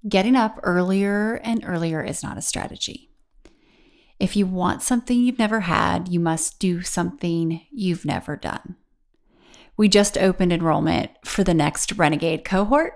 Getting up earlier and earlier is not a strategy. If you want something you've never had, you must do something you've never done. We just opened enrollment for the next Renegade cohort.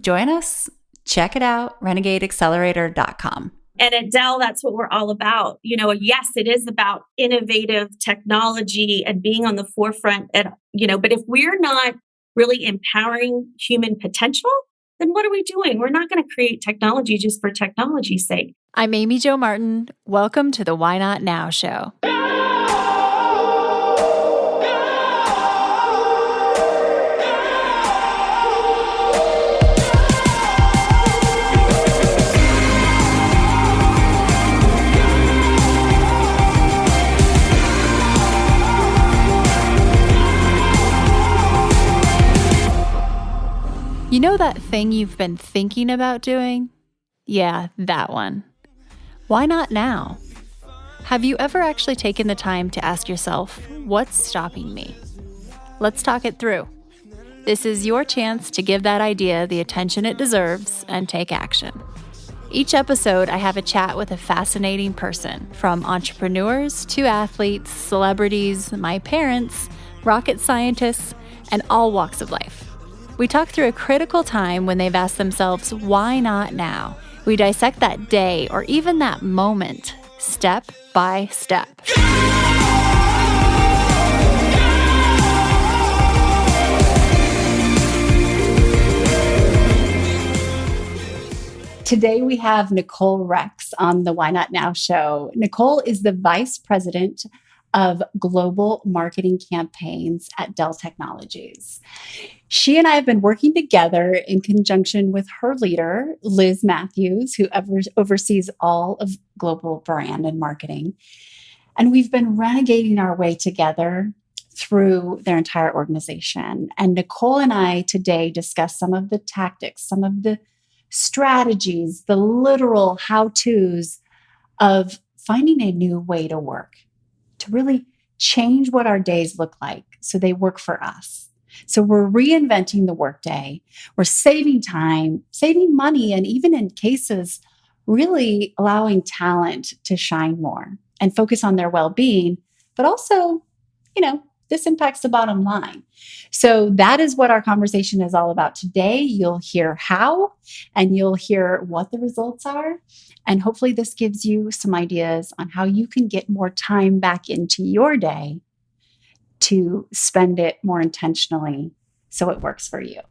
Join us. Check it out, renegadeaccelerator.com. And at Dell, that's what we're all about. Yes, it is about innovative technology and being on the forefront. But if we're not really empowering human potential, then what are we doing? We're not going to create technology just for technology's sake. I'm Amy Jo Martin. Welcome to the Why Not Now show. You know that thing you've been thinking about doing? Yeah, that one. Why not now? Have you ever actually taken the time to ask yourself, what's stopping me? Let's talk it through. This is your chance to give that idea the attention it deserves and take action. Each episode, I have a chat with a fascinating person, from entrepreneurs to athletes, celebrities, my parents, rocket scientists, and all walks of life. We talk through a critical time when they've asked themselves, why not now? We dissect that day or even that moment, step by step. Today we have Nicole Rex on the Why Not Now show. Nicole is the Vice President of Global Marketing Campaigns at Dell Technologies. She and I have been working together in conjunction with her leader, Liz Matthews, who oversees all of global brand and marketing. And we've been renegading our way together through their entire organization. And Nicole and I today discuss some of the tactics, some of the strategies, the literal how-tos of finding a new way to work, to really change what our days look like so they work for us. So we're reinventing the workday. We're saving time, saving money, and even in cases, really allowing talent to shine more and focus on their well-being. But also, this impacts the bottom line. So that is what our conversation is all about today. You'll hear how, and you'll hear what the results are. And hopefully this gives you some ideas on how you can get more time back into your day to spend it more intentionally so it works for you.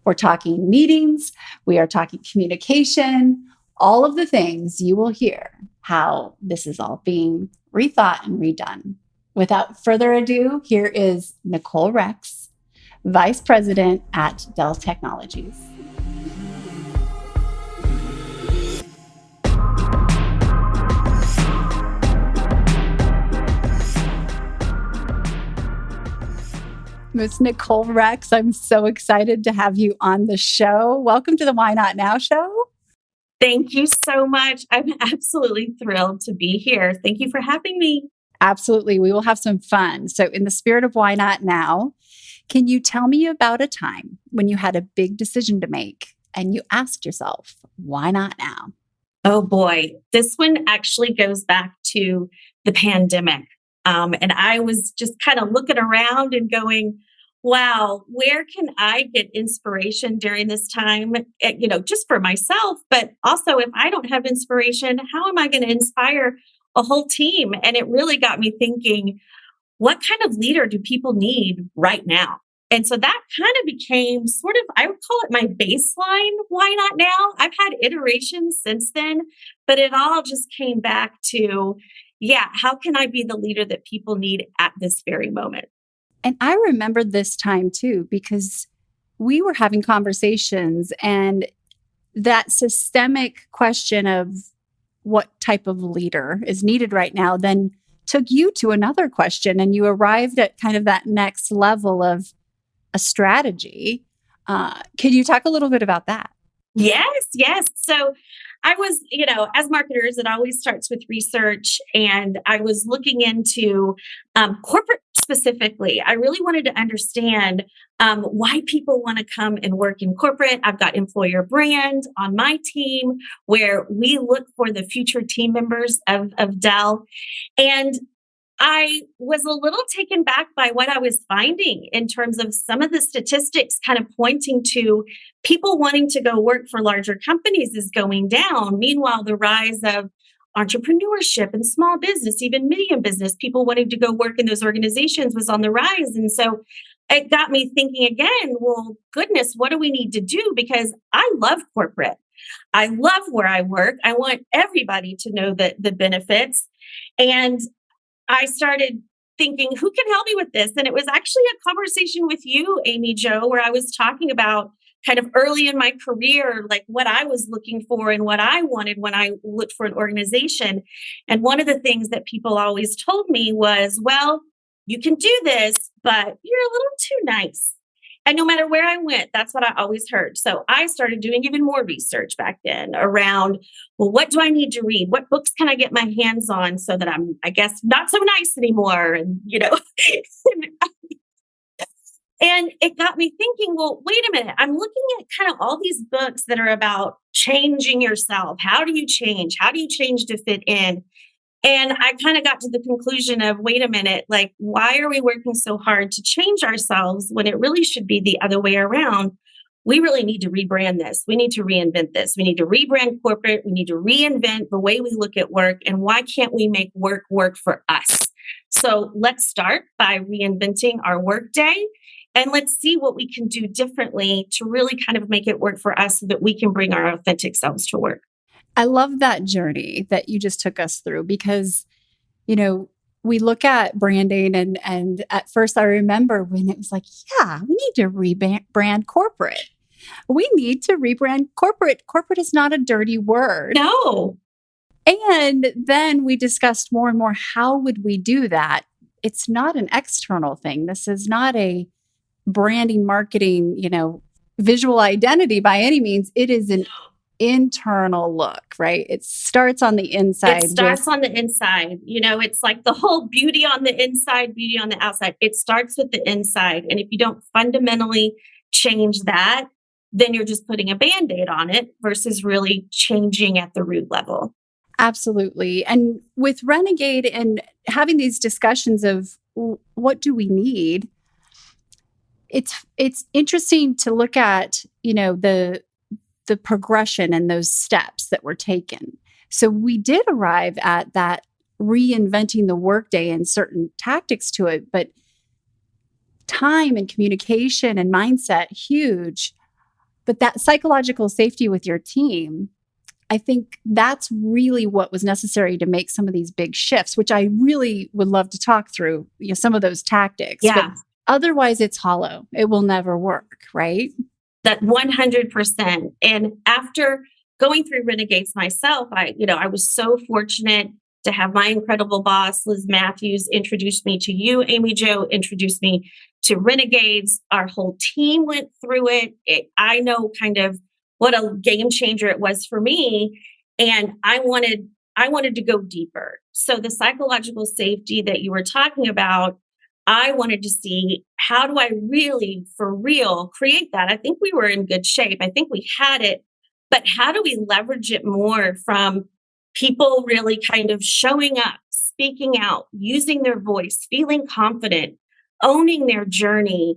We're talking meetings, we are talking communication, all of the things. You will hear how this is all being rethought and redone. Without further ado, here is Nicole Rex, Vice President at Dell Technologies. Ms. Nicole Rex, I'm so excited to have you on the show. Welcome to the Why Not Now show. Thank you so much. I'm absolutely thrilled to be here. Thank you for having me. Absolutely. We will have some fun. So in the spirit of Why Not Now, can you tell me about a time when you had a big decision to make and you asked yourself, why not now? Oh boy, this one actually goes back to the pandemic. And I was just kind of looking around and going, wow, where can I get inspiration during this time? Just for myself, but also if I don't have inspiration, how am I going to inspire a whole team? And it really got me thinking, what kind of leader do people need right now? And so that kind of became sort of, I would call it my baseline. Why not now? I've had iterations since then, but it all just came back to, how can I be the leader that people need at this very moment? And I remember this time too, because we were having conversations and that systemic question of what type of leader is needed right now then took you to another question, and you arrived at kind of that next level of a strategy. Can you talk a little bit about that? Yes. So I was, as marketers, it always starts with research. And I was looking into corporate specifically, I really wanted to understand why people want to come and work in corporate. I've got employer brand on my team where we look for the future team members of Dell. And I was a little taken back by what I was finding in terms of some of the statistics kind of pointing to people wanting to go work for larger companies is going down. Meanwhile, the rise of entrepreneurship and small business, even medium business, people wanting to go work in those organizations was on the rise. And so it got me thinking again, well, goodness, what do we need to do? Because I love corporate. I love where I work. I want everybody to know the benefits. And I started thinking, who can help me with this? And it was actually a conversation with you, Amy Jo, where I was talking about kind of early in my career, like what I was looking for and what I wanted when I looked for an organization. And one of the things that people always told me was, well, you can do this, but you're a little too nice. And no matter where I went, that's what I always heard. So I started doing even more research back then around, well, what do I need to read? What books can I get my hands on so that I'm, I guess, not so nice anymore? And, and it got me thinking, well, wait a minute. I'm looking at kind of all these books that are about changing yourself. How do you change? How do you change to fit in? And I kind of got to the conclusion of, wait a minute, like, why are we working so hard to change ourselves when it really should be the other way around? We really need to rebrand this. We need to reinvent this. We need to rebrand corporate. We need to reinvent the way we look at work. And why can't we make work work for us? So let's start by reinventing our workday. And let's see what we can do differently to really kind of make it work for us so that we can bring our authentic selves to work. I love that journey that you just took us through because, we look at branding and at first I remember when it was like, yeah, we need to rebrand corporate. We need to rebrand corporate. Corporate is not a dirty word. No. And then we discussed more and more, how would we do that? It's not an external thing. This is not a branding, marketing, visual identity by any means. It is an internal look, right? It starts on the inside. It starts on the inside. It's like the whole beauty on the inside, beauty on the outside. It starts with the inside. And if you don't fundamentally change that, then you're just putting a Band-Aid on it versus really changing at the root level. Absolutely. And with Renegade and having these discussions of what do we need, it's interesting to look at, the progression and those steps that were taken. So we did arrive at that reinventing the workday and certain tactics to it, but time and communication and mindset, huge. But that psychological safety with your team, I think that's really what was necessary to make some of these big shifts, which I really would love to talk through, some of those tactics. Yeah. But otherwise, it's hollow. It will never work, right? That 100%. And after going through Renegades myself, I was so fortunate to have my incredible boss, Liz Matthews, introduce me to you, Amy Jo, introduce me to Renegades. Our whole team went through it. I know kind of what a game changer it was for me. And I wanted to go deeper. So the psychological safety that you were talking about, I wanted to see, how do I really, for real, create that? I think we were in good shape. I think we had it, but how do we leverage it more from people really kind of showing up, speaking out, using their voice, feeling confident, owning their journey,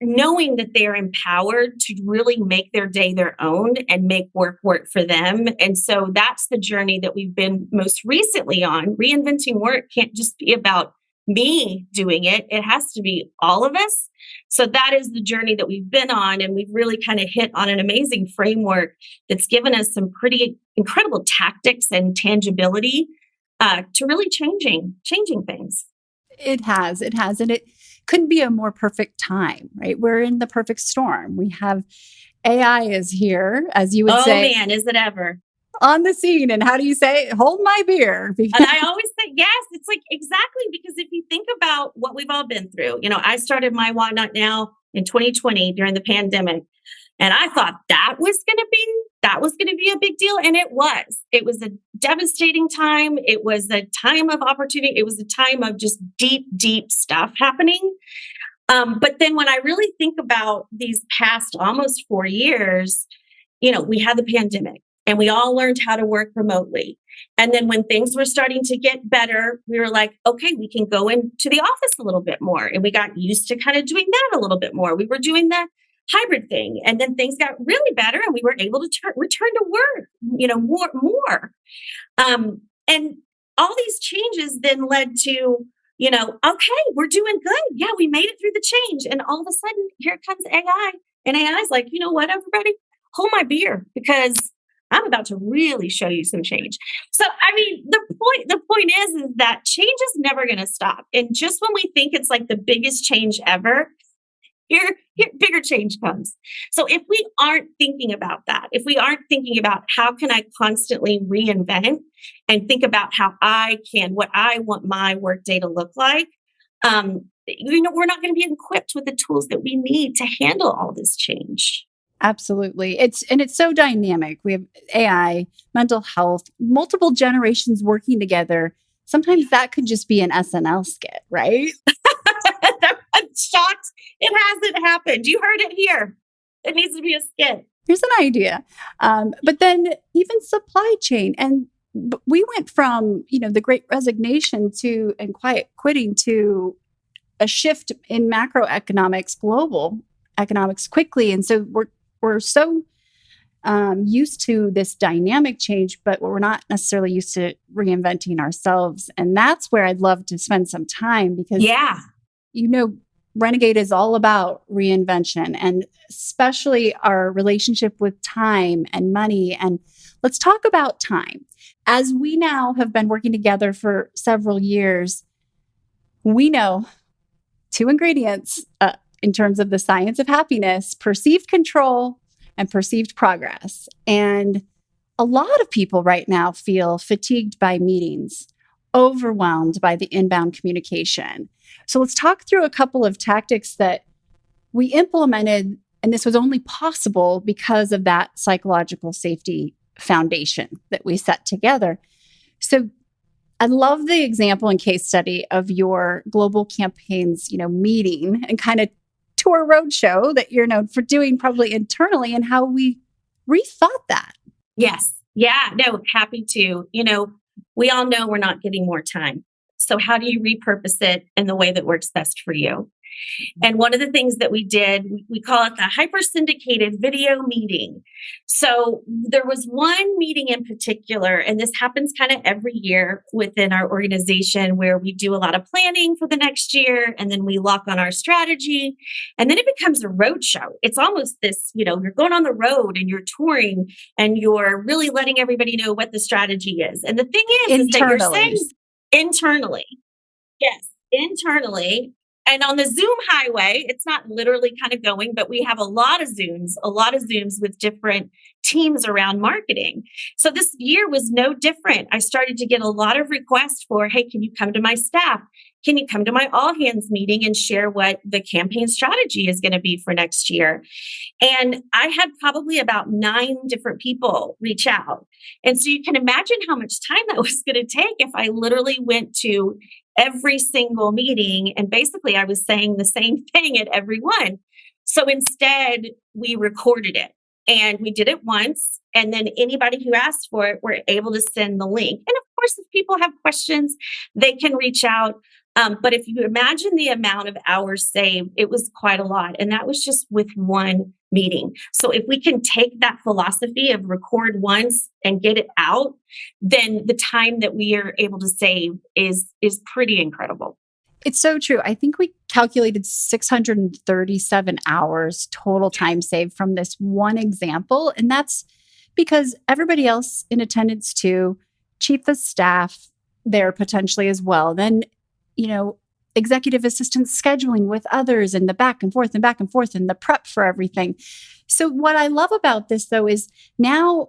knowing that they're empowered to really make their day their own and make work work for them. And so that's the journey that we've been most recently on. Reinventing work can't just be about me doing it. It has to be all of us. So that is the journey that we've been on. And we've really kind of hit on an amazing framework that's given us some pretty incredible tactics and tangibility to really changing things. It has. And it couldn't be a more perfect time, right? We're in the perfect storm. We have AI is here, as you would say. Oh man, is it ever? On the scene. And how do you say it? Hold my beer. And I always say, yes, it's like exactly, because if you think about what we've all been through, I started my Why Not Now in 2020 during the pandemic. And I thought that was that was going to be a big deal. And it was. It was a devastating time. It was a time of opportunity. It was a time of just deep, deep stuff happening. But then when I really think about these past almost 4 years, we had the pandemic and we all learned how to work remotely. And then when things were starting to get better, we were like, okay, we can go into the office a little bit more. And we got used to kind of doing that a little bit more. We were doing the hybrid thing. And then things got really better and we were able to return to work, more. And all these changes then led to, okay, we're doing good. Yeah, we made it through the change. And all of a sudden, here comes AI. And AI is like, you know what, everybody, hold my beer because I'm about to really show you some change. So, I mean, the point is that change is never going to stop. And just when we think it's like the biggest change ever, here bigger change comes. So if we aren't thinking about that, if we aren't thinking about how can I constantly reinvent and think about what I want my workday to look like, we're not going to be equipped with the tools that we need to handle all this change. Absolutely. It's so dynamic. We have AI, mental health, multiple generations working together. Sometimes that could just be an SNL skit, right? I'm shocked it hasn't happened. You heard it here. It needs to be a skit. Here's an idea. But then even supply chain. And we went from, the great resignation and quiet quitting to a shift in macroeconomics, global economics quickly. And so we're so used to this dynamic change, but we're not necessarily used to reinventing ourselves. And that's where I'd love to spend some time because, Renegade is all about reinvention and especially our relationship with time and money. And let's talk about time. As we now have been working together for several years, we know two ingredients in terms of the science of happiness: perceived control and perceived progress. And a lot of people right now feel fatigued by meetings, overwhelmed by the inbound communication. So let's talk through a couple of tactics that we implemented, and this was only possible because of that psychological safety foundation that we set together. So I love the example and case study of your global campaigns, meeting and kind of tour roadshow that you're known for doing probably internally, and how we rethought that. Yes. Yeah. No, happy to. We all know we're not getting more time. So how do you repurpose it in the way that works best for you? And one of the things that we did, we call it the hyper syndicated video meeting. So there was one meeting in particular, and this happens kind of every year within our organization, where we do a lot of planning for the next year, and then we lock on our strategy, and then it becomes a road show. It's almost this, you're going on the road and you're touring and you're really letting everybody know what the strategy is. And the thing is that you're saying internally. Yes, internally. And on the Zoom highway, it's not literally kind of going, but we have a lot of Zooms with different teams around marketing. So this year was no different. I started to get a lot of requests for, hey, can you come to my staff? Can you come to my all hands meeting and share what the campaign strategy is going to be for next year? And I had probably about 9 different people reach out. And so you can imagine how much time that was going to take if I literally went to every single meeting. And basically I was saying the same thing at every one. So instead we recorded it and we did it once. And then anybody who asked for it were able to send the link. And of course, if people have questions, they can reach out. But if you imagine the amount of hours saved, it was quite a lot. And that was just with one meeting. So if we can take that philosophy of record once and get it out, then the time that we are able to save is pretty incredible. It's so true. I think we calculated 637 hours total time saved from this one example. And that's because everybody else in attendance too, chief of staff there potentially as well. Then executive assistants scheduling with others and the back and forth and the prep for everything. So what I love about this though is now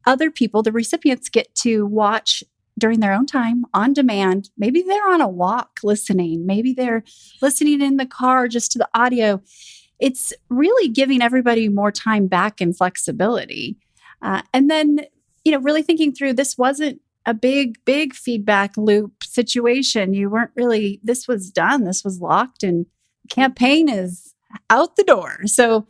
other people, the recipients, get to watch during their own time on demand. Maybe they're on a walk listening. Maybe they're listening in the car just to the audio. It's really giving everybody more time back and flexibility. And then, really thinking through this wasn't a big feedback loop situation. You weren't really, this was done, this was locked, and campaign is out the door. So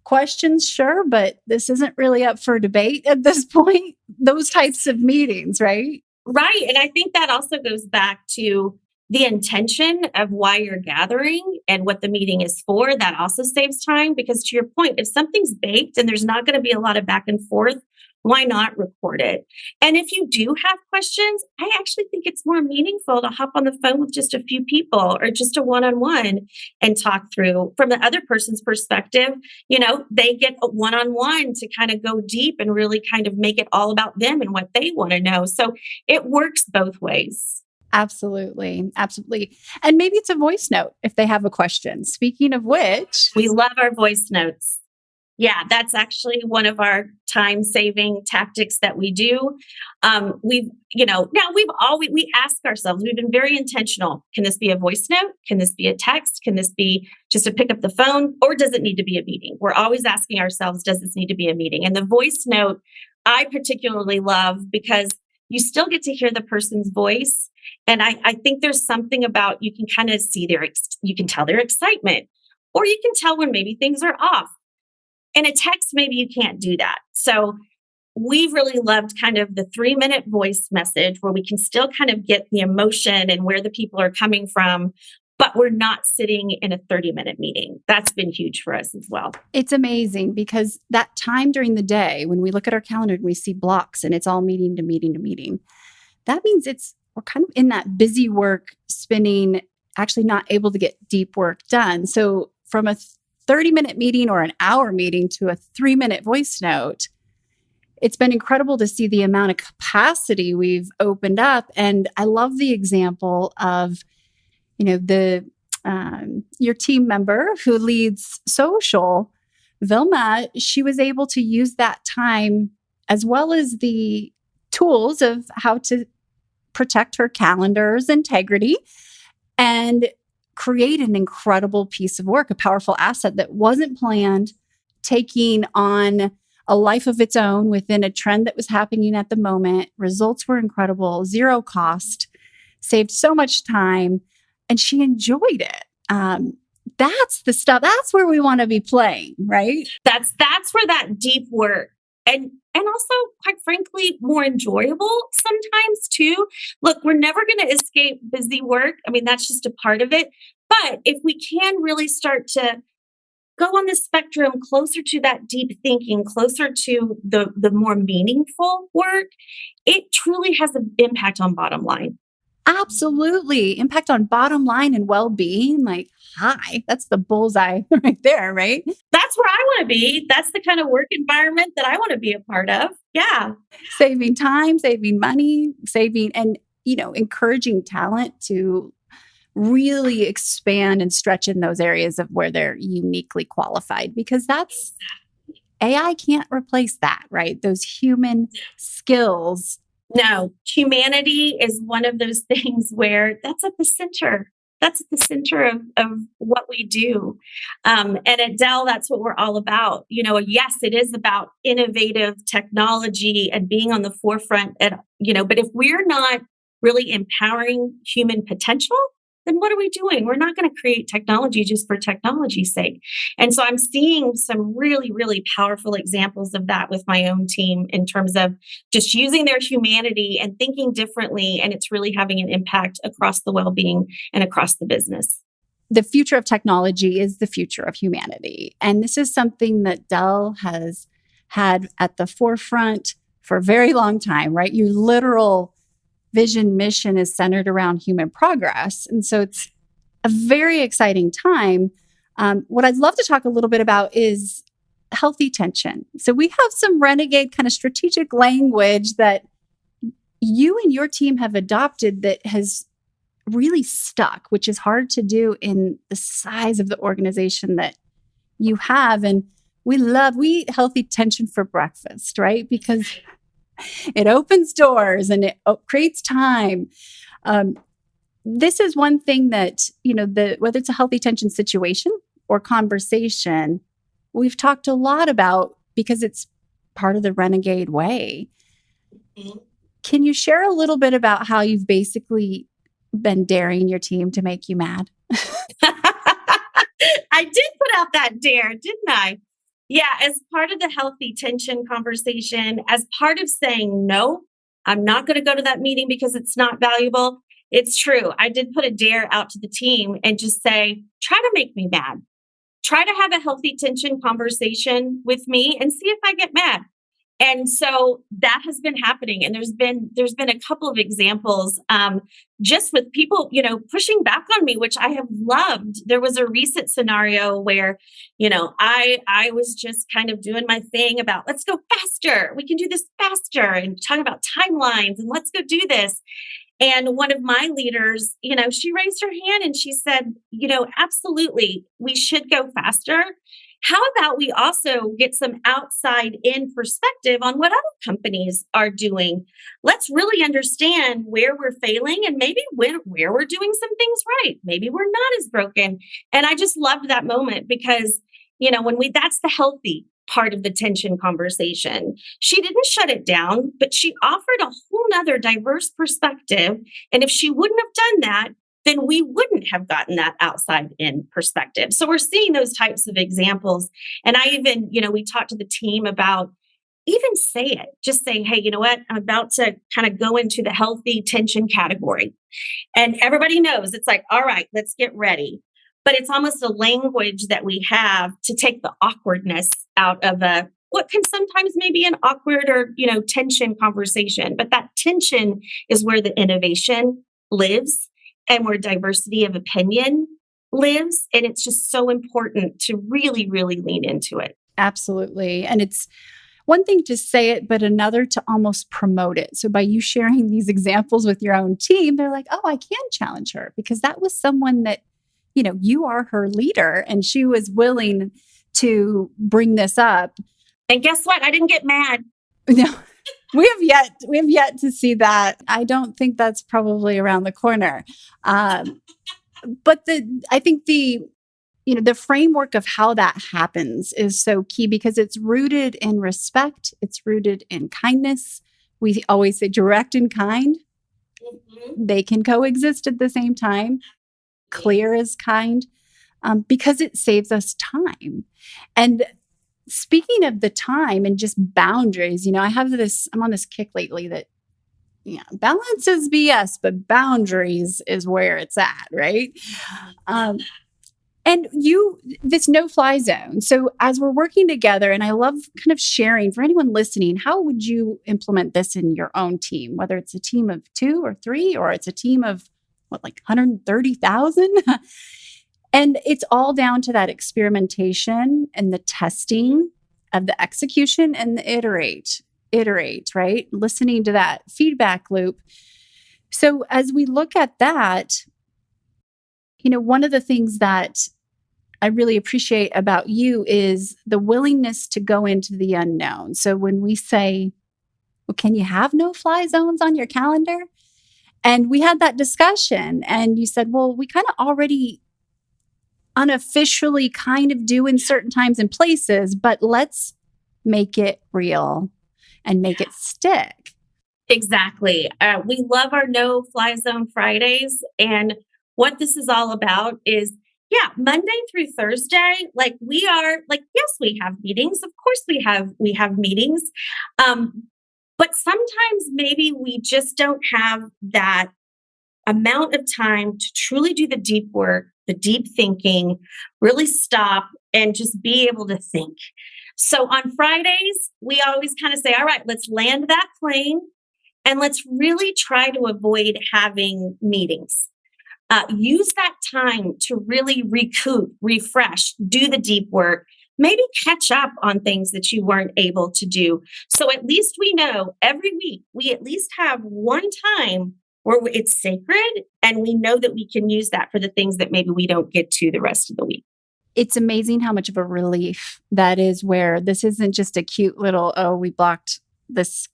questions, sure, but this isn't really up for debate at this point. Those types of meetings, right? Right. And I think that also goes back to the intention of why you're gathering and what the meeting is for. That also saves time because, to your point, if something's baked and there's not going to be a lot of back and forth, why not record it? And if you do have questions, I actually think it's more meaningful to hop on the phone with just a few people or just a one on one and talk through from the other person's perspective. They get a one on one to kind of go deep and really kind of make it all about them and what they want to know. So it works both ways. Absolutely. Absolutely. And maybe it's a voice note if they have a question. Speaking of which, We love our voice notes. Yeah, that's actually one of our time saving tactics that we do. We ask ourselves, we've been very intentional. Can this be a voice note? Can this be a text? Can this be just to pick up the phone? Or does it need to be a meeting? We're always asking ourselves, does this need to be a meeting? And the voice note, I particularly love because you still get to hear the person's voice. And I think there's something about you can kind of see you can tell their excitement, or you can tell when maybe things are off. In a text, maybe you can't do that. So we've really loved kind of the 3-minute voice message where we can still kind of get the emotion and where the people are coming from, but we're not sitting in a 30-minute meeting. That's been huge for us as well. It's amazing because that time during the day, when we look at our calendar and we see blocks and it's all meeting to meeting to meeting, that means we're kind of in that busy work spinning, actually not able to get deep work done. So from a 30-minute meeting or an hour meeting to a 3-minute voice note, it's been incredible to see the amount of capacity we've opened up. And I love the example of, your team member who leads social, Vilma. She was able to use that time as well as the tools of how to protect her calendar's integrity and create an incredible piece of work, a powerful asset that wasn't planned, taking on a life of its own within a trend that was happening at the moment. Results were incredible, zero cost, saved so much time, and she enjoyed it. That's the stuff. That's where we want to be playing, right? That's where that deep work and also, quite frankly, more enjoyable sometimes too. Look, we're never going to escape busy work. I mean, that's just a part of it. But if we can really start to go on the spectrum closer to that deep thinking, closer to the more meaningful work, it truly has an impact on bottom line. Absolutely. Impact on bottom line and well-being. Like, hi, that's the bullseye right there, right? That's where I want to be. That's the kind of work environment that I want to be a part of. Yeah. Saving time, saving money, and, encouraging talent to really expand and stretch in those areas of where they're uniquely qualified, because AI can't replace that, right? Those human skills. No, humanity is one of those things where that's at the center. That's at the center of what we do. And at Dell, that's what we're all about. Yes, it is about innovative technology and being on the forefront. But if we're not really empowering human potential, then what are we doing? We're not going to create technology just for technology's sake. And so I'm seeing some really, really powerful examples of that with my own team in terms of just using their humanity and thinking differently. And it's really having an impact across the well-being and across the business. The future of technology is the future of humanity. And this is something that Dell has had at the forefront for a very long time, right? Your literal vision mission is centered around human progress. And so it's a very exciting time. What I'd love to talk a little bit about is healthy tension. So we have some Renegade kind of strategic language that you and your team have adopted that has really stuck, which is hard to do in the size of the organization that you have. And we eat healthy tension for breakfast, right? Because it opens doors and it creates time. This is one thing that, whether it's a healthy tension situation or conversation, we've talked a lot about because it's part of the Renegade way. Mhm. Can you share a little bit about how you've basically been daring your team to make you mad? I did put out that dare, didn't I? Yeah, as part of the healthy tension conversation, as part of saying, no, I'm not going to go to that meeting because it's not valuable. It's true. I did put a dare out to the team and just say, try to make me mad. Try to have a healthy tension conversation with me and see if I get mad. And so that has been happening, and there's been a couple of examples, just with people, pushing back on me, which I have loved. There was a recent scenario where, I was just kind of doing my thing about, let's go faster, we can do this faster, and talking about timelines, and let's go do this. And one of my leaders, she raised her hand and she said, absolutely, we should go faster. How about we also get some outside in perspective on what other companies are doing? Let's really understand where we're failing and maybe where we're doing some things right. Maybe we're not as broken. And I just loved that moment because, that's the healthy part of the tension conversation. She didn't shut it down, but she offered a whole nother diverse perspective. And if she wouldn't have done that, then we wouldn't have gotten that outside in perspective. So we're seeing those types of examples. And I even, we talked to the team about even say it, just saying, hey, you know what? I'm about to kind of go into the healthy tension category. And everybody knows it's like, all right, let's get ready. But it's almost a language that we have to take the awkwardness out of what can sometimes maybe an awkward or, tension conversation. But that tension is where the innovation lives and where diversity of opinion lives. And it's just so important to really, really lean into it. Absolutely. And it's one thing to say it, but another to almost promote it. So by you sharing these examples with your own team, they're like, oh, I can challenge her because that was someone that, you are her leader and she was willing to bring this up. And guess what? I didn't get mad. No, we have yet to see that. I don't think that's probably around the corner. But I think the framework of how that happens is so key because it's rooted in respect. It's rooted in kindness. We always say direct and kind. Mm-hmm. They can coexist at the same time. Clear is kind because it saves us time. And speaking of the time and just boundaries, I'm on this kick lately that, balance is BS, but boundaries is where it's at, right? And this no-fly zone. So as we're working together, and I love kind of sharing for anyone listening, how would you implement this in your own team, whether it's a team of 2 or 3, or it's a team of 130,000? And it's all down to that experimentation and the testing of the execution and the iterate, right? Listening to that feedback loop. So as we look at that, one of the things that I really appreciate about you is the willingness to go into the unknown. So when we say, well, can you have no-fly zones on your calendar? And we had that discussion and you said, well, we kind of already unofficially kind of do in certain times and places, but let's make it real and make it stick. Exactly. We love our no fly zone Fridays. And what this is all about is, Monday through Thursday, yes, we have meetings. Of course we have meetings. But sometimes maybe we just don't have that amount of time to truly do the deep work, the deep thinking, really stop and just be able to think. So on Fridays, we always kind of say, all right, let's land that plane and let's really try to avoid having meetings. Use that time to really recoup, refresh, do the deep work, maybe catch up on things that you weren't able to do. So at least we know every week we at least have one time where it's sacred and we know that we can use that for the things that maybe we don't get to the rest of the week. It's amazing how much of a relief that is, where this isn't just a cute little, we blocked this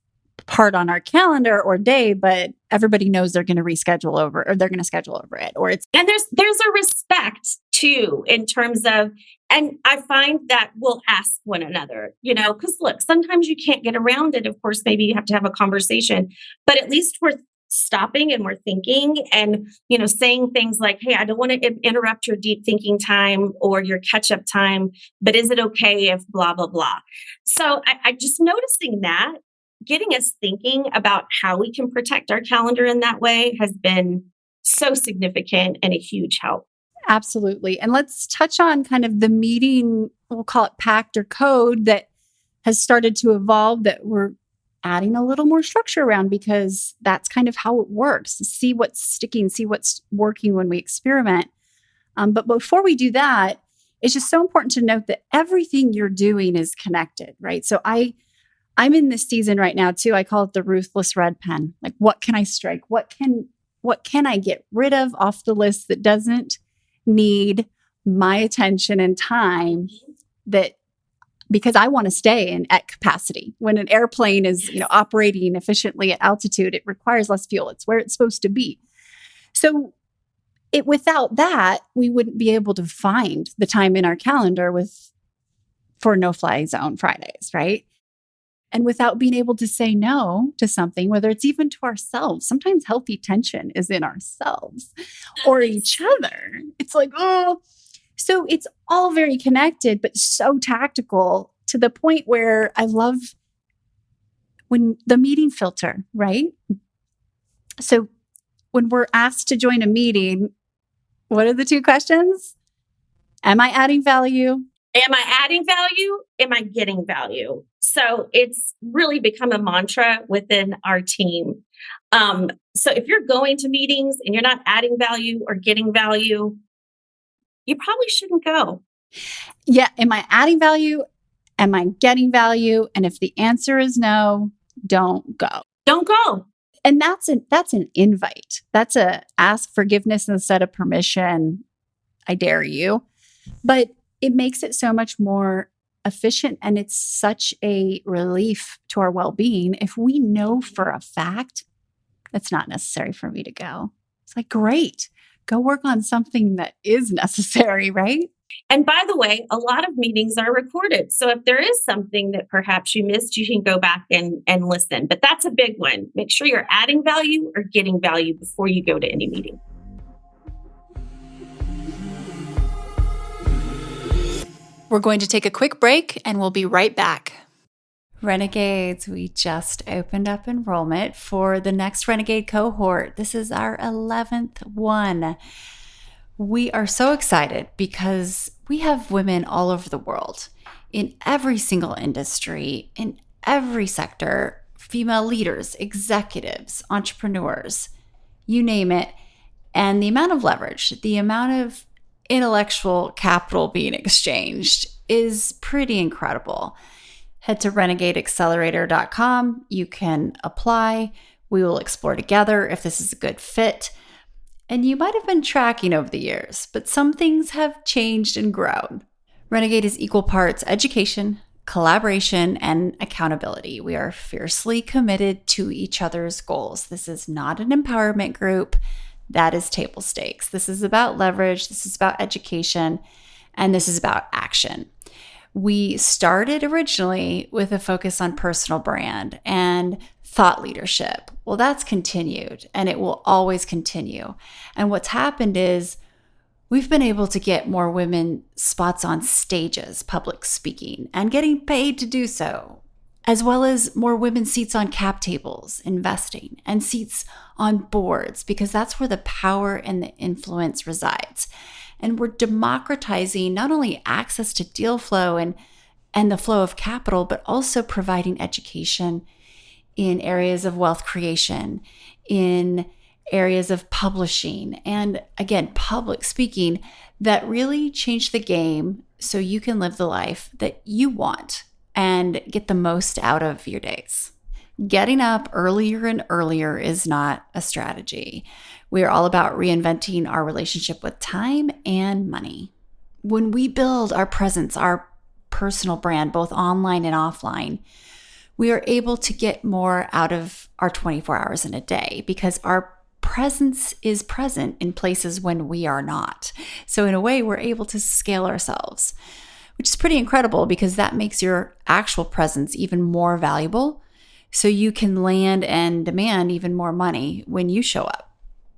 part on our calendar or day, but everybody knows they're going to reschedule over, or they're going to schedule over it, or it's. And there's a respect too, in terms of And I find that we'll ask one another, because look, sometimes you can't get around it. Of course, maybe you have to have a conversation, but at least we're stopping and we're thinking and, saying things like, hey, I don't want to interrupt your deep thinking time or your catch up time, but is it okay if blah, blah, blah? So I just noticing that getting us thinking about how we can protect our calendar in that way has been so significant and a huge help. Absolutely. And let's touch on kind of the meeting, we'll call it pact or code, that has started to evolve, that we're adding a little more structure around, because that's kind of how it works. See what's sticking, see what's working when we experiment. But before we do that, it's just so important to note that everything you're doing is connected, right? So I'm in this season right now too. I call it the ruthless red pen. Like, what can I strike? What can I get rid of off the list that doesn't need my attention and time, that because I want to stay at capacity. When an airplane is, operating efficiently at altitude, it requires less fuel. It's where it's supposed to be. So without that, we wouldn't be able to find the time in our calendar for no-fly zone Fridays, right? And without being able to say no to something, whether it's even to ourselves, sometimes healthy tension is in ourselves or each other. It's like, oh, so it's all very connected, but so tactical, to the point where I love when the meeting filter, right? So when we're asked to join a meeting, what are the two questions? Am I adding value? Am I adding value? Am I getting value? So it's really become a mantra within our team. So if you're going to meetings and you're not adding value or getting value, you probably shouldn't go. Yeah. Am I adding value? Am I getting value? And if the answer is no, don't go. Don't go. And that's an invite. That's a ask forgiveness instead of permission. I dare you. But it makes it so much more efficient, and it's such a relief to our well-being if we know for a fact it's not necessary for me to go. It's like, great, go work on something that is necessary, right? And by the way, a lot of meetings are recorded. So if there is something that perhaps you missed, you can go back and listen. But that's a big one. Make sure you're adding value or getting value before you go to any meeting. We're going to take a quick break and we'll be right back. Renegades, we just opened up enrollment for the next Renegade cohort. This is our 11th one. We are so excited because we have women all over the world, in every single industry, in every sector, female leaders, executives, entrepreneurs, you name it. And the amount of leverage, the amount of intellectual capital being exchanged is pretty incredible. Head to renegadeaccelerator.com. You can apply. We will explore together if this is a good fit. And you might have been tracking over the years, but some things have changed and grown. Renegade is equal parts education, collaboration, and accountability. We are fiercely committed to each other's goals. This is not an empowerment group. That is table stakes. This is about leverage. This is about education. And this is about action. We started originally with a focus on personal brand and thought leadership. Well, that's continued, and it will always continue. And what's happened is we've been able to get more women spots on stages, public speaking, and getting paid to do so, as well as more women seats on cap tables, investing, and seats on boards, because that's where the power and the influence resides. And we're democratizing not only access to deal flow and the flow of capital, but also providing education in areas of wealth creation, in areas of publishing, and again, public speaking, that really change the game so you can live the life that you want and get the most out of your days. Getting up earlier and earlier is not a strategy. We are all about reinventing our relationship with time and money. When we build our presence, our personal brand, both online and offline, we are able to get more out of our 24 hours in a day because our presence is present in places when we are not. So in a way, we're able to scale ourselves, which is pretty incredible because that makes your actual presence even more valuable. So you can land and demand even more money when you show up.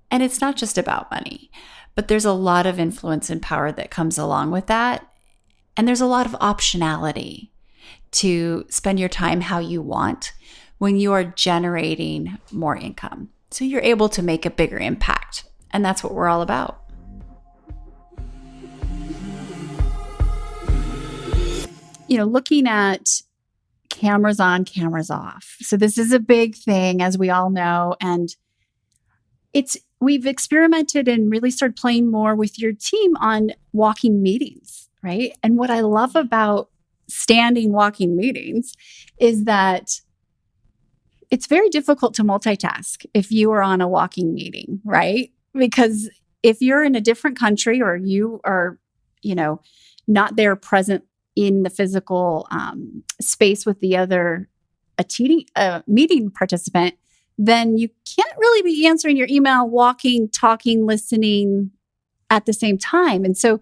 And it's not just about money, but there's a lot of influence and power that comes along with that. And there's a lot of optionality to spend your time how you want when you are generating more income. So you're able to make a bigger impact. And that's what we're all about. Looking at cameras on, cameras off. So this is a big thing, as we all know. And we've experimented and really started playing more with your team on walking meetings, right? And what I love about standing walking meetings is that it's very difficult to multitask if you are on a walking meeting, right? Because if you're in a different country or you are, not there present in the physical space with the other meeting participant, then you can't really be answering your email, walking, talking, listening at the same time. And so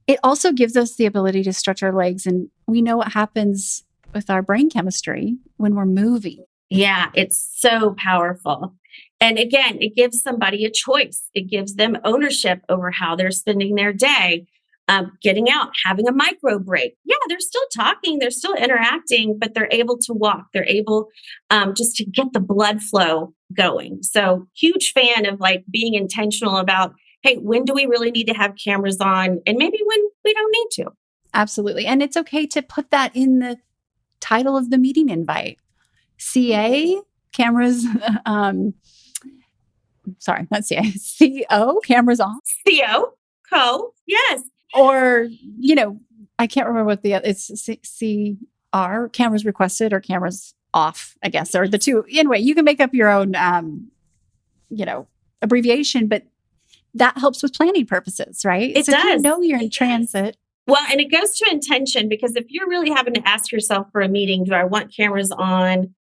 it also gives us the ability to stretch our legs. And we know what happens with our brain chemistry when we're moving. Yeah, it's so powerful. And again, it gives somebody a choice. It gives them ownership over how they're spending their day, getting out, having a micro break. Yeah, they're still talking, they're still interacting, but they're able to walk. They're able just to get the blood flow going. So huge fan of being intentional about, hey, when do we really need to have cameras on? And maybe when we don't need to. Absolutely. And it's okay to put that in the title of the meeting invite. CA, cameras, sorry, not CA, CO, cameras on. CO, yes. Or, I can't remember what it's CR, cameras requested or cameras off, I guess, or the two. Anyway, you can make up your own, abbreviation, but that helps with planning purposes, right? It does. If you're in transit. Well, and it goes to intention, because if you're really having to ask yourself for a meeting, do I want cameras on?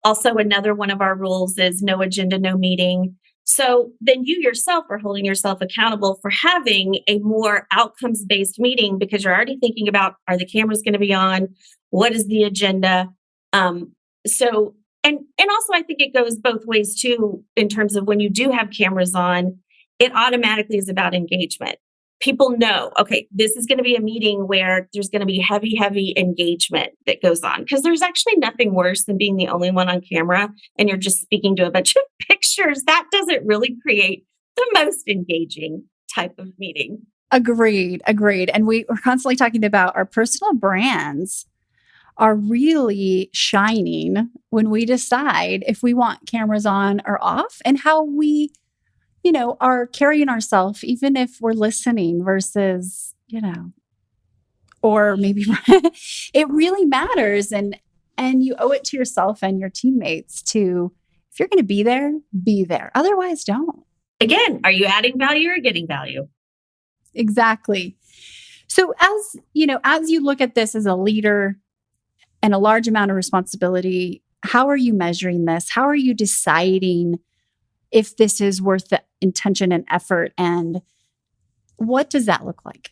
Also, another one of our rules is no agenda, no meeting. So then you yourself are holding yourself accountable for having a more outcomes-based meeting, because you're already thinking about, are the cameras going to be on? What is the agenda? And also I think it goes both ways too, in terms of when you do have cameras on, it automatically is about engagement. People know, okay, this is going to be a meeting where there's going to be heavy engagement that goes on, because there's actually nothing worse than being the only one on camera and you're just speaking to a bunch of pictures. That doesn't really create the most engaging type of meeting. Agreed. And we're constantly talking about our personal brands are really shining when we decide if we want cameras on or off, and how we are carrying ourselves, even if we're listening versus, or maybe it really matters. And you owe it to yourself and your teammates to, if you're going to be there. Otherwise, don't. Again, are you adding value or getting value? Exactly. So as you look at this as a leader and a large amount of responsibility, how are you measuring this? How are you deciding if this is worth the intention and effort, and what does that look like?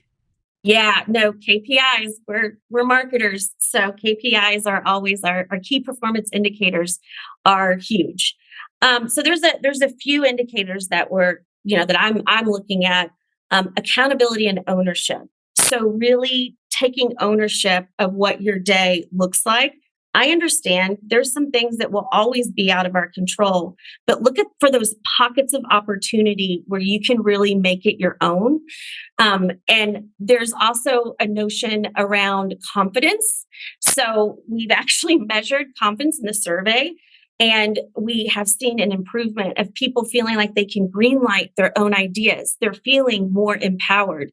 Yeah, no, KPIs, we're marketers. So KPIs are always our key performance indicators are huge. So there's a few indicators that I'm looking at, accountability and ownership. So really taking ownership of what your day looks like. I understand there's some things that will always be out of our control, but look for those pockets of opportunity where you can really make it your own. And there's also a notion around confidence. So we've actually measured confidence in the survey, and we have seen an improvement of people feeling like they can greenlight their own ideas. They're feeling more empowered.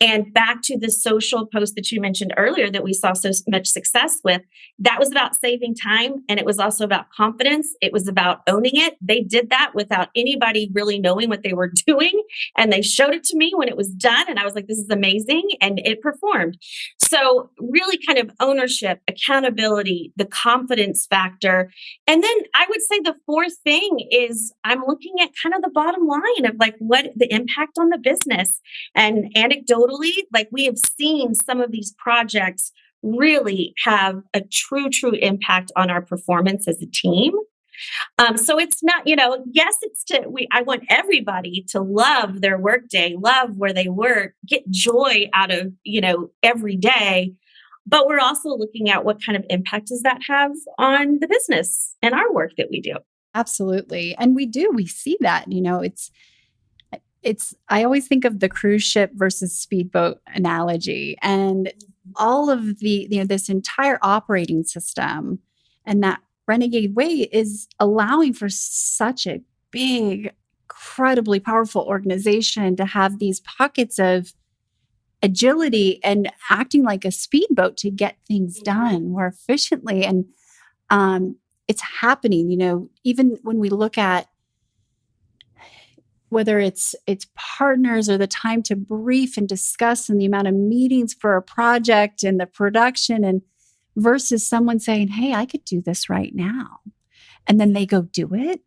And back to the social post that you mentioned earlier that we saw so much success with, that was about saving time. And it was also about confidence. It was about owning it. They did that without anybody really knowing what they were doing. And they showed it to me when it was done. And I was like, this is amazing. And it performed. So really kind of ownership, accountability, the confidence factor. And then I would say the fourth thing is I'm looking at kind of the bottom line of like what the impact on the business. And anecdotally, like we have seen some of these projects really have a true impact on our performance as a team. So it's not, yes, I want everybody to love their workday, love where they work, get joy out of, every day. But we're also looking at what kind of impact does that have on the business and our work that we do. Absolutely. And we see that, I always think of the cruise ship versus speedboat analogy, and all of this entire operating system and that Renegade way is allowing for such a big, incredibly powerful organization to have these pockets of agility and acting like a speedboat to get things done more efficiently. And it's happening, even when we look at whether it's partners or the time to brief and discuss and the amount of meetings for a project and the production, and versus someone saying, hey, I could do this right now. And then they go do it.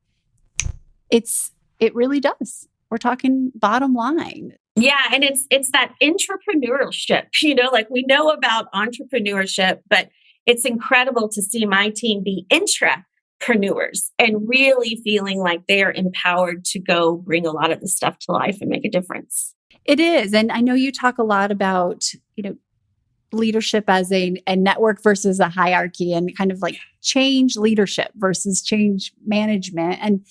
It really does. We're talking bottom line. Yeah. And it's that entrepreneurship, like we know about entrepreneurship, but it's incredible to see my team be intrapreneurs and really feeling like they are empowered to go bring a lot of this stuff to life and make a difference. It is. And I know you talk a lot about, leadership as a network versus a hierarchy, and kind of like change leadership versus change management. And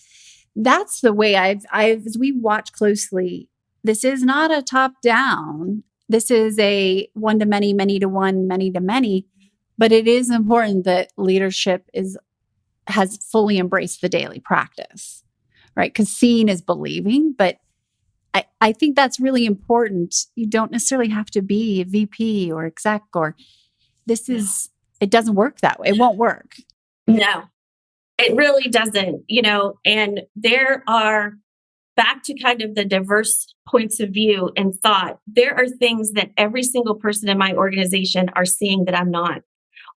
that's the way as we watch closely, this is not a top down. This is a one to many, many to one, many to many. But it is important that leadership has fully embraced the daily practice, right? Because seeing is believing. But I think that's really important. You don't necessarily have to be a VP or exec, or it doesn't work that way. It won't work. No, it really doesn't, and there are, back to kind of the diverse points of view and thought, there are things that every single person in my organization are seeing that I'm not,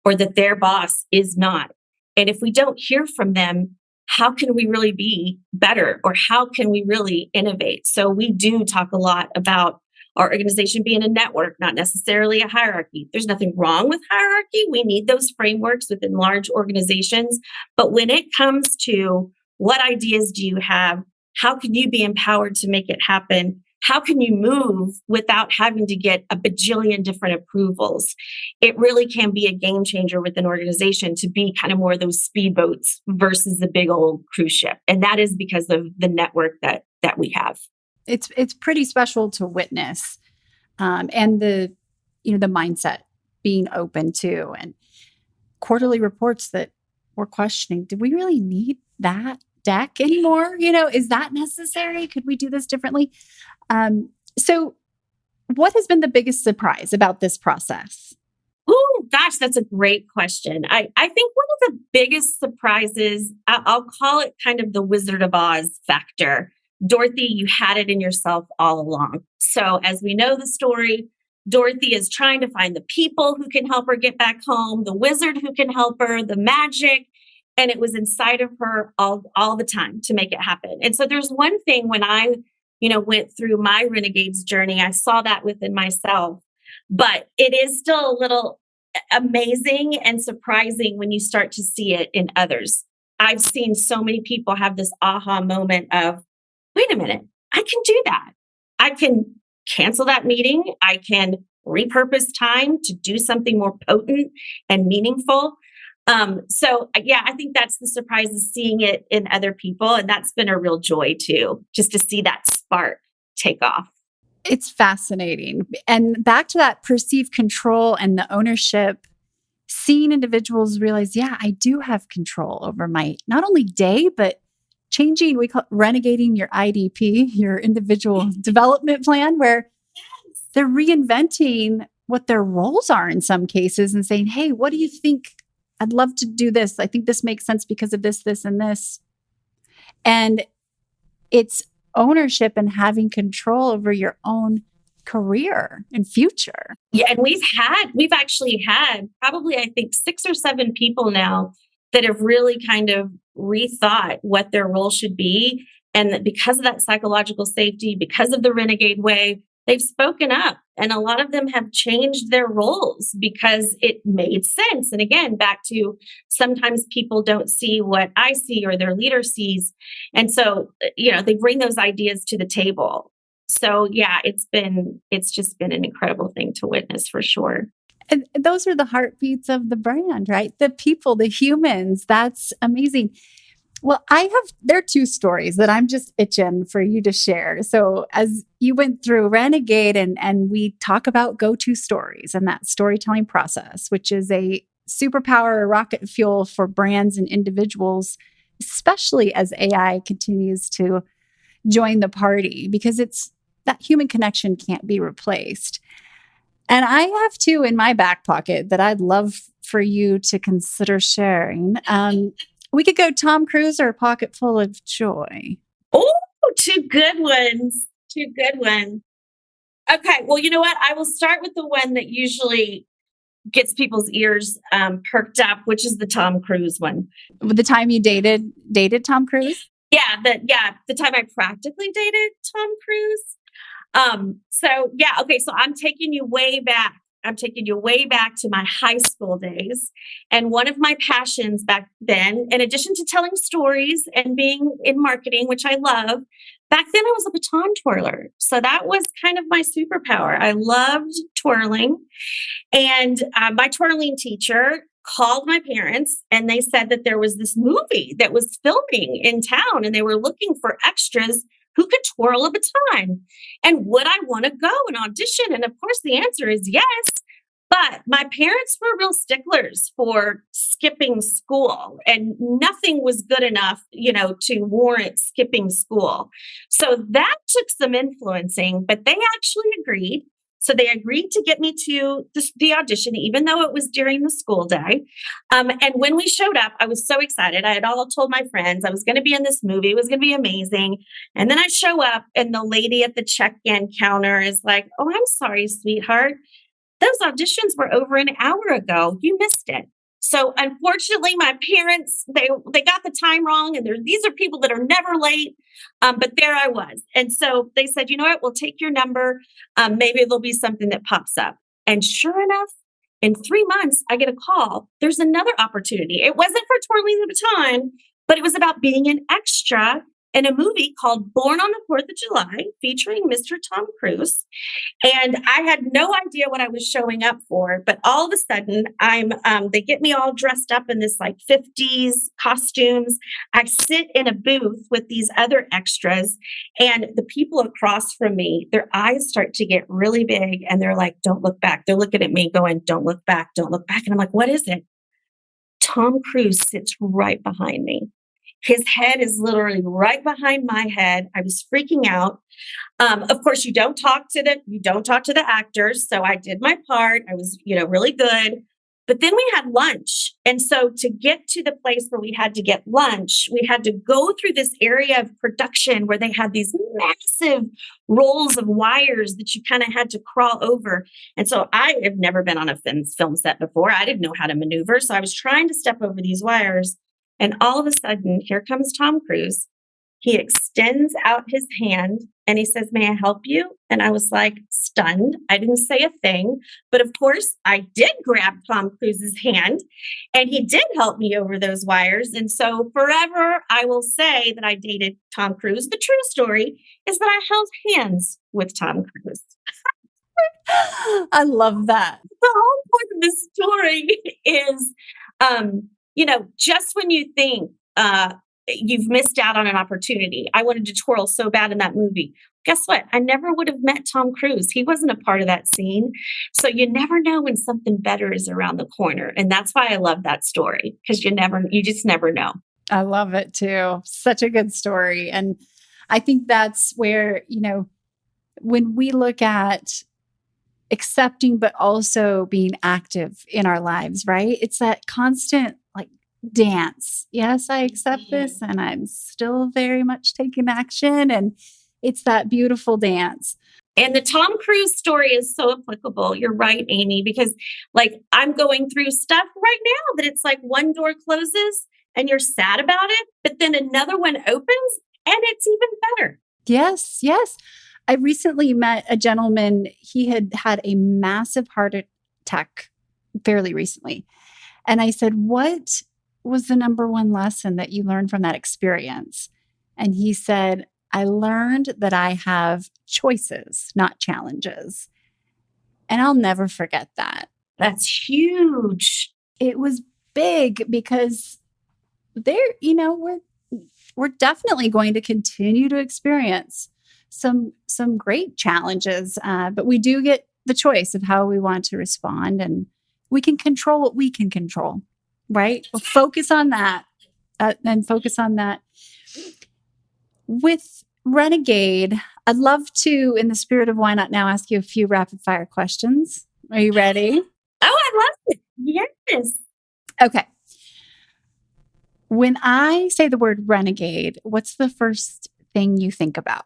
or that their boss is not. And if we don't hear from them, how can we really be better, or how can we really innovate? So we do talk a lot about our organization being a network, not necessarily a hierarchy. There's nothing wrong with hierarchy. We need those frameworks within large organizations. But when it comes to what ideas do you have, how can you be empowered to make it happen? How can you move without having to get a bajillion different approvals? It really can be a game changer with an organization to be kind of more of those speedboats versus the big old cruise ship. And that is because of the network that we have. It's pretty special to witness, and the mindset being open to, and quarterly reports that we're questioning. Do we really need that deck anymore? Is that necessary? Could we do this differently? So what has been the biggest surprise about this process? Oh, gosh, that's a great question. I think one of the biggest surprises, I'll call it kind of the Wizard of Oz factor. Dorothy, you had it in yourself all along. So as we know the story, Dorothy is trying to find the people who can help her get back home, the wizard who can help her, the magic. And it was inside of her all the time to make it happen. And so there's one thing when I went through my Renegades journey, I saw that within myself, but it is still a little amazing and surprising when you start to see it in others. I've seen so many people have this aha moment of, wait a minute, I can do that. I can cancel that meeting. I can repurpose time to do something more potent and meaningful. I think that's the surprise, is seeing it in other people. And that's been a real joy too, just to see that spark take off. It's fascinating. And back to that perceived control and the ownership, seeing individuals realize, yeah, I do have control over my not only day, but changing, we call it renegading your IDP, your individual development plan, where they're reinventing what their roles are in some cases and saying, hey, what do you think? I'd love to do this. I think this makes sense because of this, this, and this. And it's ownership and having control over your own career and future. Yeah. And we've actually had probably, I think, 6 or 7 people now that have really kind of rethought what their role should be. And that because of that psychological safety, because of the Renegade way, they've spoken up. And a lot of them have changed their roles because it made sense. And again, back to sometimes people don't see what I see or their leader sees. And so, they bring those ideas to the table. So yeah, it's just been an incredible thing to witness for sure. And those are the heartbeats of the brand, right? The people, the humans. That's amazing. Well, there are two stories that I'm just itching for you to share. So as you went through Renegade and we talk about go-to stories and that storytelling process, which is a superpower rocket fuel for brands and individuals, especially as AI continues to join the party, because it's that human connection can't be replaced. And I have two in my back pocket that I'd love for you to consider sharing. We could go Tom Cruise or a pocket full of joy. Oh, two good ones. Two good ones. Okay. Well, you know what? I will start with the one that usually gets people's ears perked up, which is the Tom Cruise one. The time you dated Tom Cruise? Yeah, the time I practically dated Tom Cruise. So I'm taking you way back. I'm taking you way back to my high school days. And one of my passions back then, in addition to telling stories and being in marketing, which I love, back then I was a baton twirler. So that was kind of my superpower. I loved twirling. And my twirling teacher called my parents and they said that there was this movie that was filming in town and they were looking for extras who could twirl a baton. And would I want to go and audition? And of course, the answer is yes. But my parents were real sticklers for skipping school, and nothing was good enough, to warrant skipping school. So that took some influencing, but they actually agreed. So they agreed to get me to the audition, even though it was during the school day. And when we showed up, I was so excited. I had all told my friends I was going to be in this movie. It was going to be amazing. And then I show up and the lady at the check-in counter is like, "Oh, I'm sorry, sweetheart. Those auditions were over an hour ago. You missed it." So unfortunately, my parents, they got the time wrong. And these are people that are never late. But there I was. And so they said, "You know what, we'll take your number. Maybe there'll be something that pops up." And sure enough, in 3 months, I get a call. There's another opportunity. It wasn't for twirling the baton, but it was about being an extra in a movie called Born on the 4th of July, featuring Mr. Tom Cruise. And I had no idea what I was showing up for, but all of a sudden they get me all dressed up in this like 50s costumes. I sit in a booth with these other extras and the people across from me, their eyes start to get really big and they're like, "Don't look back." They're looking at me going, "Don't look back, don't look back." And I'm like, "What is it?" Tom Cruise sits right behind me. His head is literally right behind my head. I was freaking out. Of course, you don't talk to the actors. So I did my part. I was, really good. But then we had lunch. And so to get to the place where we had to get lunch, we had to go through this area of production where they had these massive rolls of wires that you kind of had to crawl over. And so I have never been on a film set before. I didn't know how to maneuver. So I was trying to step over these wires. And all of a sudden, here comes Tom Cruise. He extends out his hand and he says, "May I help you?" And I was like stunned. I didn't say a thing. But of course, I did grab Tom Cruise's hand and he did help me over those wires. And so forever, I will say that I dated Tom Cruise. The true story is that I held hands with Tom Cruise. I love that. The whole point of this story is, just when you think you've missed out on an opportunity. I wanted to twirl so bad in that movie. Guess what? I never would have met Tom Cruise. He wasn't a part of that scene. So you never know when something better is around the corner. And that's why I love that story, because you just never know. I love it too. Such a good story. And I think that's where, when we look at accepting, but also being active in our lives, right? It's that constant dance. Yes, I accept this and I'm still very much taking action. And it's that beautiful dance. And the Tom Cruise story is so applicable. You're right, Amy, because like I'm going through stuff right now that it's like one door closes and you're sad about it, but then another one opens and it's even better. Yes, yes. I recently met a gentleman. He had had a massive heart attack fairly recently. And I said, "What was the number one lesson that you learned from that experience?" And he said, "I learned that I have choices, not challenges." And I'll never forget that. That's huge. It was big because we're definitely going to continue to experience some great challenges, but we do get the choice of how we want to respond, and we can control what we can control, right? We'll focus on that and focus on that. With Renegade, I'd love to, in the spirit of why not now, ask you a few rapid fire questions. Are you ready? Oh, I love it. Yes. Okay. When I say the word renegade, what's the first thing you think about?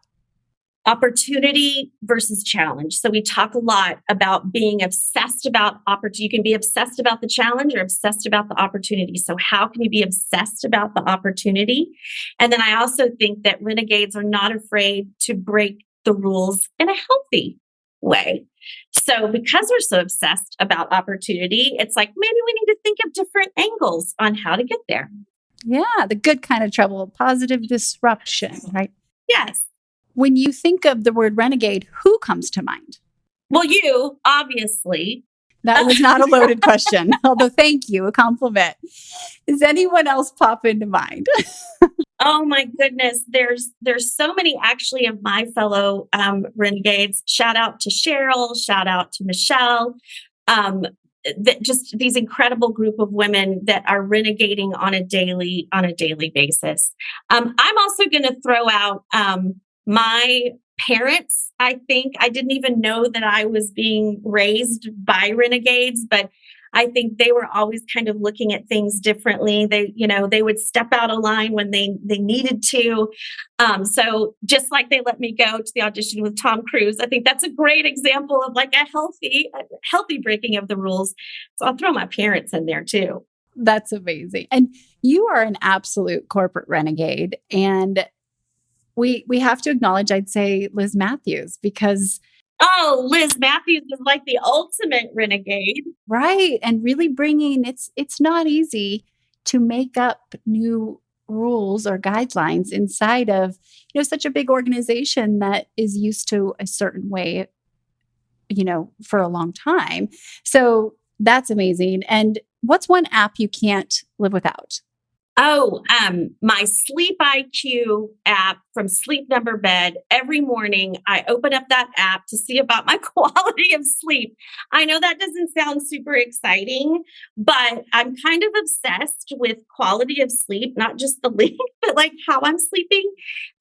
Opportunity versus challenge. So we talk a lot about being obsessed about opportunity. You can be obsessed about the challenge or obsessed about the opportunity. So how can you be obsessed about the opportunity? And then I also think that renegades are not afraid to break the rules in a healthy way. So because we're so obsessed about opportunity, it's like maybe we need to think of different angles on how to get there. Yeah, the good kind of trouble, positive disruption, right? Yes. When you think of the word renegade, who comes to mind? Well, you, obviously. That was not a loaded question, although thank you, a compliment. Does anyone else pop into mind? Oh my goodness, there's so many actually of my fellow renegades. Shout out to Cheryl, shout out to Michelle. That just these incredible group of women that are renegading on a daily basis. I'm also going to throw out my parents. I think I didn't even know that I was being raised by renegades, but I think they were always kind of looking at things differently. They would step out of line when they needed to. So just like they let me go to the audition with Tom Cruise, I think that's a great example of like a healthy breaking of the rules. So I'll throw my parents in there too. That's amazing. And you are an absolute corporate renegade. And we have to acknowledge, I'd say, Liz Matthews, because oh, Liz Matthews is like the ultimate renegade. right. And really bringing it's not easy to make up new rules or guidelines inside of, such a big organization that is used to a certain way, for a long time. So that's amazing. And what's one app you can't live without? Oh, my Sleep IQ app from Sleep Number Bed. Every morning I open up that app to see about my quality of sleep. I know that doesn't sound super exciting, but I'm kind of obsessed with quality of sleep, not just the length, but like how I'm sleeping.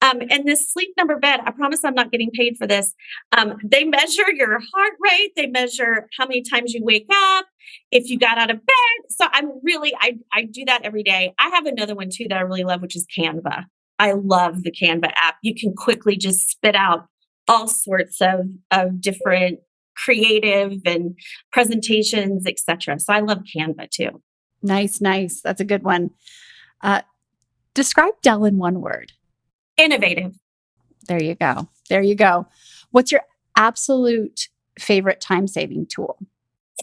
And this Sleep Number Bed, I promise I'm not getting paid for this. They measure your heart rate. They measure how many times you wake up, if you got out of bed. So I do that every day. I have another one too that I really love, which is Canva. I love the Canva app. You can quickly just spit out all sorts of different creative and presentations, etc. So I love Canva too. Nice. That's a good one. Describe Dell in one word. Innovative. There you go. What's your absolute favorite time-saving tool?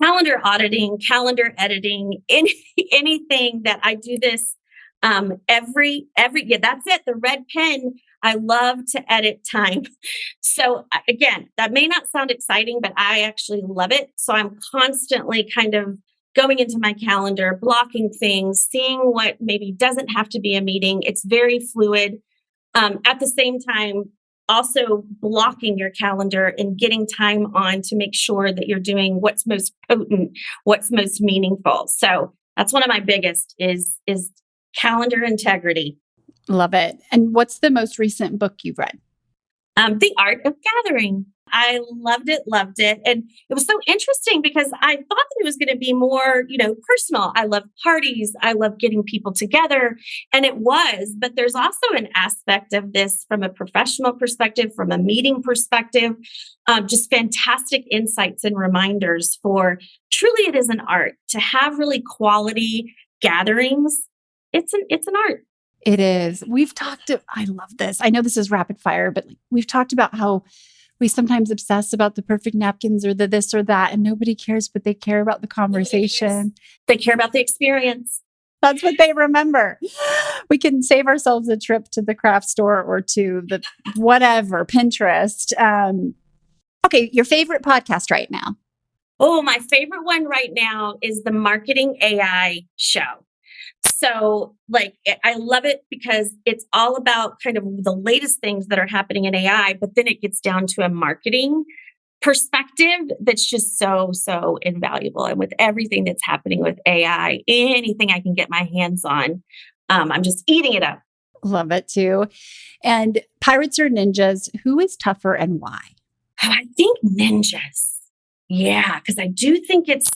Calendar auditing, calendar editing, anything that I do this every yeah, that's it. The red pen. I love to edit time. So again, that may not sound exciting, but I actually love it. So I'm constantly kind of going into my calendar, blocking things, seeing what maybe doesn't have to be a meeting. It's very fluid. At the same time, also blocking your calendar and getting time on to make sure that you're doing what's most potent, what's most meaningful. So that's one of my biggest is calendar integrity. Love it. And what's the most recent book you've read? The Art of Gathering. I loved it. And it was so interesting because I thought that it was going to be more, personal. I love parties. I love getting people together. And it was, but there's also an aspect of this from a professional perspective, from a meeting perspective, just fantastic insights and reminders for truly it is an art to have really quality gatherings. It's an art. It is. I love this. I know this is rapid fire, but we've talked about how we sometimes obsess about the perfect napkins or the this or that, and nobody cares, but they care about the conversation. They care about the experience. That's what they remember. We can save ourselves a trip to the craft store or to the whatever, Pinterest. Okay, your favorite podcast right now? Oh, my favorite one right now is the Marketing AI show. So I love it because it's all about kind of the latest things that are happening in AI, but then it gets down to a marketing perspective that's just so, so invaluable. And with everything that's happening with AI, anything I can get my hands on, I'm just eating it up. Love it too. And pirates or ninjas, who is tougher and why? I think ninjas. Yeah, because I do think it's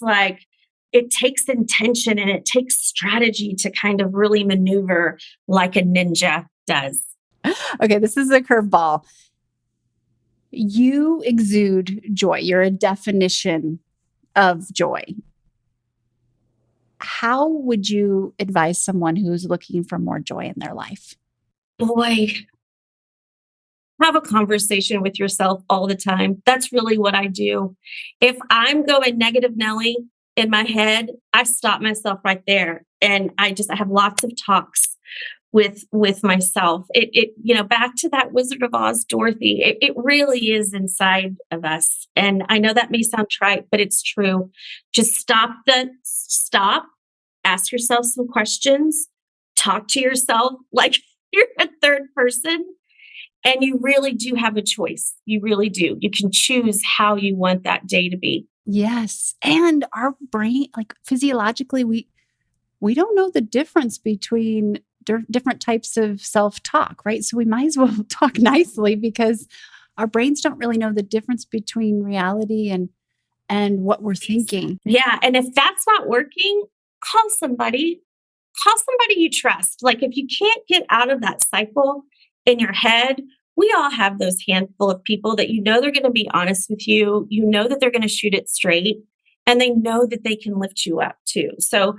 it takes intention and it takes strategy to kind of really maneuver like a ninja does. Okay, this is a curveball. You exude joy. You're a definition of joy. How would you advise someone who's looking for more joy in their life? Boy, have a conversation with yourself all the time. That's really what I do. If I'm going negative Nelly in my head, I stop myself right there. And I have lots of talks with myself. Back to that Wizard of Oz, Dorothy, it really is inside of us. And I know that may sound trite, but it's true. Just stop, ask yourself some questions, talk to yourself like you're a third person. And you really do have a choice. You really do. You can choose how you want that day to be. Yes. And our brain, physiologically, we don't know the difference between different types of self-talk, right? So we might as well talk nicely because our brains don't really know the difference between reality and what we're thinking. Yeah. And if that's not working, call somebody you trust. If you can't get out of that cycle in your head, we all have those handful of people that they're going to be honest with you. You know that they're going to shoot it straight and they know that they can lift you up too. So,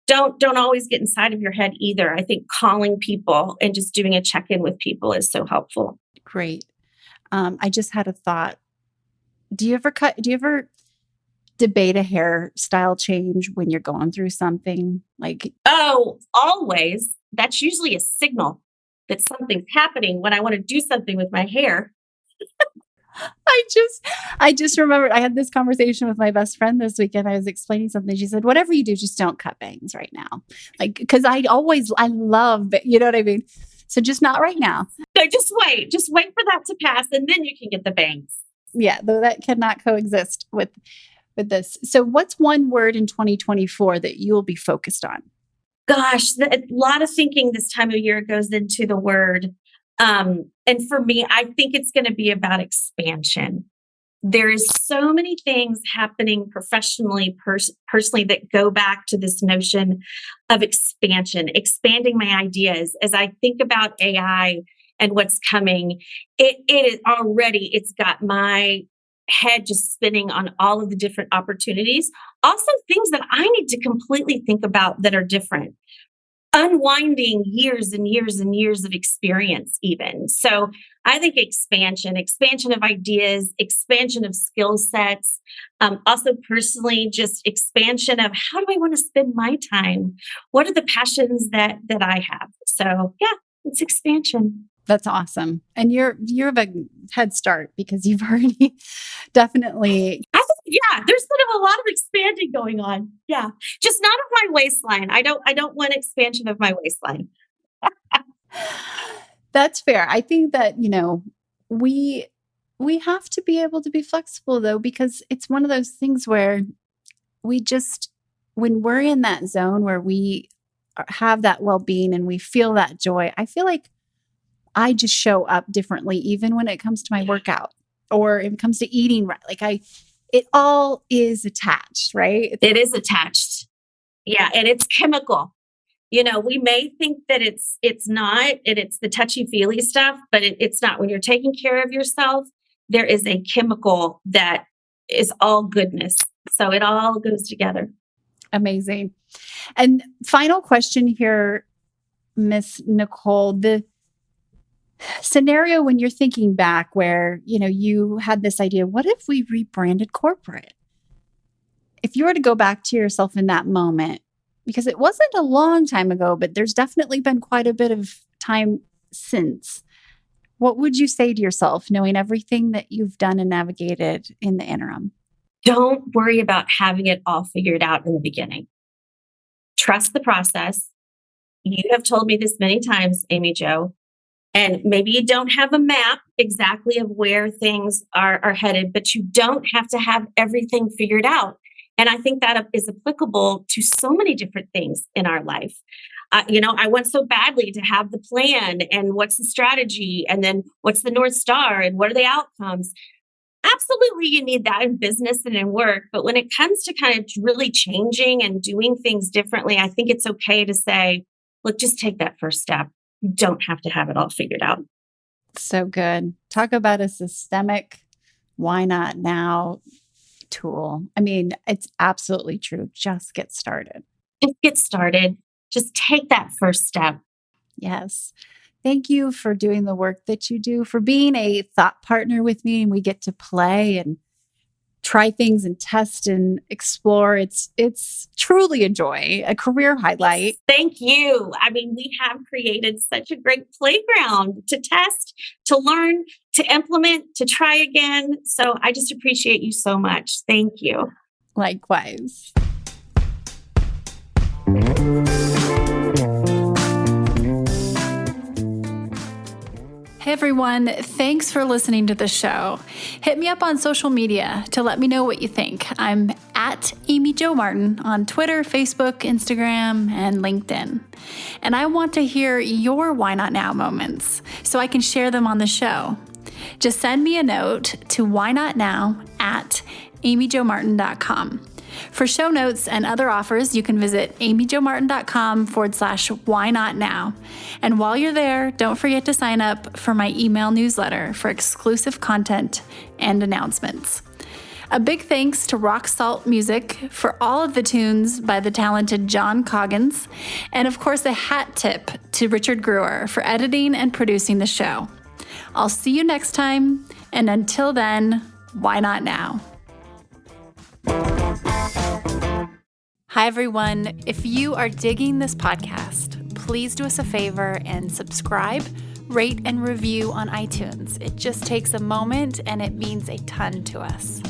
don't always get inside of your head either. I think calling people and just doing a check-in with people is so helpful. Great. I just had a thought. Do you ever debate a hairstyle change when you're going through something Oh, always. That's usually a signal that something's happening when I want to do something with my hair. I just remembered I had this conversation with my best friend this weekend. I was explaining something. She said, whatever you do, just don't cut bangs right now. Because I love, you know what I mean? So just not right now. No, just wait for that to pass and then you can get the bangs. Yeah, though that cannot coexist with this. So what's one word in 2024 that you'll be focused on? Gosh, a lot of thinking this time of year goes into the word. And for me, I think it's going to be about expansion. There is so many things happening professionally, personally that go back to this notion of expansion, expanding my ideas. As I think about AI and what's coming, it is already, it's got my head just spinning on all of the different opportunities. Also things that I need to completely think about that are different. Unwinding years and years and years of experience even. So I think expansion of ideas, expansion of skill sets, also personally just expansion of how do I want to spend my time? What are the passions that I have? So yeah, it's expansion. That's awesome. And you have a head start because you've already definitely. Yeah, there's sort of a lot of expanding going on. Yeah, just not of my waistline. I don't want expansion of my waistline. That's fair. I think that, we have to be able to be flexible though, because it's one of those things where when we're in that zone where we have that well-being and we feel that joy, I feel like I just show up differently, even when it comes to my workout. or if it comes to eating right. It all is attached, right? It is attached. Yeah. And it's chemical. We may think that it's not, and it's the touchy-feely stuff, but it's not. When you're taking care of yourself, there is a chemical that is all goodness. So it all goes together. Amazing. And final question here, Miss Nicole, the scenario when you're thinking back where, you had this idea, what if we rebranded corporate? If you were to go back to yourself in that moment, because it wasn't a long time ago, but there's definitely been quite a bit of time since, what would you say to yourself, knowing everything that you've done and navigated in the interim? Don't worry about having it all figured out in the beginning. Trust the process. You have told me this many times, Amy Jo, and maybe you don't have a map exactly of where things are headed, but you don't have to have everything figured out. And I think that is applicable to so many different things in our life. I want so badly to have the plan and what's the strategy and then what's the North Star and what are the outcomes. Absolutely, you need that in business and in work. But when it comes to kind of really changing and doing things differently, I think it's okay to say, look, just take that first step. You don't have to have it all figured out. So good. Talk about a systemic why not now tool. I mean, it's absolutely true. Just get started. Just get started. Just take that first step. Yes. Thank you for doing the work that you do, for being a thought partner with me, and we get to play and try things and test and explore. It's truly a joy, a career highlight. Thank you. I mean, we have created such a great playground to test, to learn, to implement, to try again. So I just appreciate you so much. Thank you. Likewise. Hey everyone, thanks for listening to the show. Hit me up on social media to let me know what you think. I'm at Amy Jo Martin on Twitter, Facebook, Instagram, and LinkedIn. And I want to hear your why not now moments so I can share them on the show. Just send me a note to whynotnow@amyjomartin.com. For show notes and other offers, you can visit amyjomartin.com/whynotnow. And while you're there, don't forget to sign up for my email newsletter for exclusive content and announcements. A big thanks to Rock Salt Music for all of the tunes by the talented John Coggins. And of course, a hat tip to Richard Brewer for editing and producing the show. I'll see you next time. And until then, why not now? Hi, everyone. If you are digging this podcast, please do us a favor and subscribe, rate, and review on iTunes. It just takes a moment and it means a ton to us.